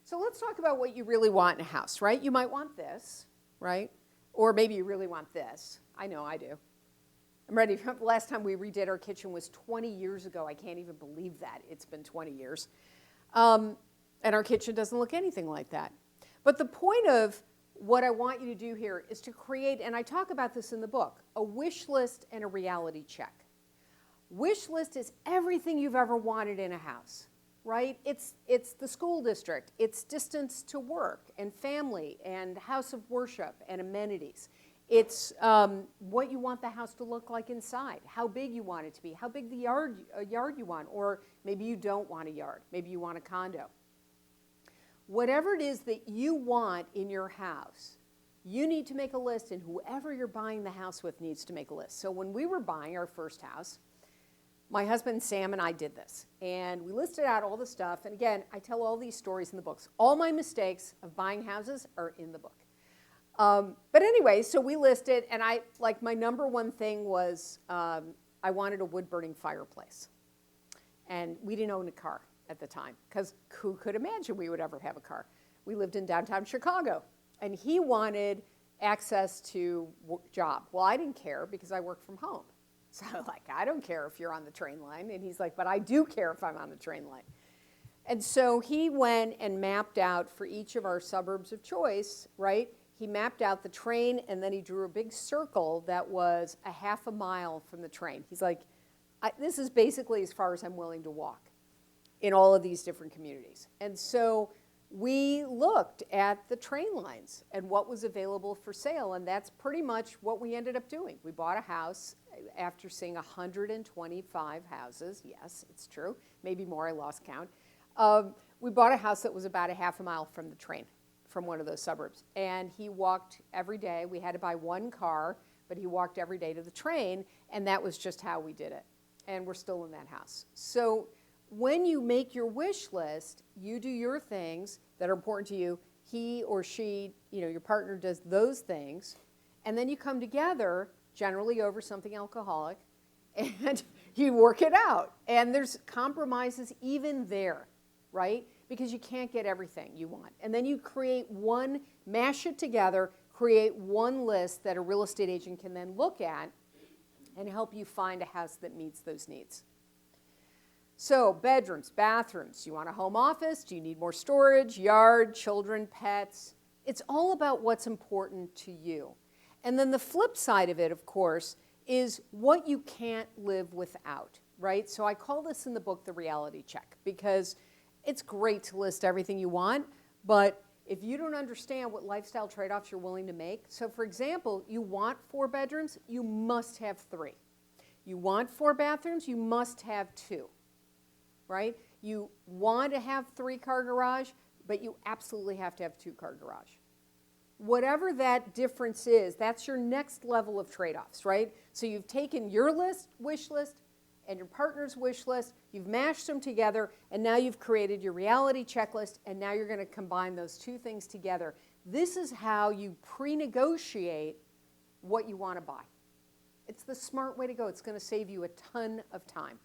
So let's talk about what you really want in a house, right? You might want this, right? Or maybe you really want this. I know I do. I'm ready. The last time we redid our kitchen was 20 years ago. I can't even believe that. It's been 20 years. And our kitchen doesn't look anything like that. But the point of what I want you to do here is to create, and I talk about this in the book, a wish list and a reality check. Wish list is everything you've ever wanted in a house, right? It's the school district. It's distance to work and family and house of worship and amenities. It's what you want the house to look like inside, how big you want it to be, how big the yard you want, or maybe you don't want a yard. Maybe you want a condo. Whatever it is that you want in your house, you need to make a list, and whoever you're buying the house with needs to make a list. So when we were buying our first house, my husband Sam and I did this, and we listed out all the stuff. And again, I tell all these stories in the books. All my mistakes of buying houses are in the book. But anyway, so we listed, and my number one thing was I wanted a wood-burning fireplace. And we didn't own a car at the time, because who could imagine we would ever have a car? We lived in downtown Chicago, and he wanted access to job. Well, I didn't care because I worked from home. So I don't care if you're on the train line. And he's like, but I do care if I'm on the train line. And so he went and mapped out for each of our suburbs of choice, right? He mapped out the train, and then he drew a big circle that was a half a mile from the train. He's like, this is basically as far as I'm willing to walk in all of these different communities. And so we looked at the train lines and what was available for sale, and that's pretty much what we ended up doing. We bought a house after seeing 125 houses. Yes, it's true. Maybe more, I lost count. We bought a house that was about a half a mile from the train, from one of those suburbs. And he walked every day. We had to buy one car, but he walked every day to the train, and that was just how we did it. And we're still in that house. So when you make your wish list, you do your things that are important to you. He or she, your partner does those things. And then you come together, generally over something alcoholic, and you work it out. And there's compromises even there, right? Because you can't get everything you want. And then you mash it together, create one list that a real estate agent can then look at and help you find a house that meets those needs. So bedrooms, bathrooms, you want a home office? Do you need more storage, yard, children, pets? It's all about what's important to you. And then the flip side of it, of course, is what you can't live without, right? So I call this in the book the reality check, because it's great to list everything you want, but if you don't understand what lifestyle trade-offs you're willing to make, so for example, you want 4 bedrooms, you must have 3. You want 4 bathrooms, you must have 2. Right? You want to have 3-car garage, but you absolutely have to have 2-car garage. Whatever that difference is, that's your next level of trade-offs, right? So you've taken your wish list, and your partner's wish list, you've mashed them together, and now you've created your reality checklist, and now you're going to combine those 2 things together. This is how you pre-negotiate what you want to buy. It's the smart way to go. It's going to save you a ton of time.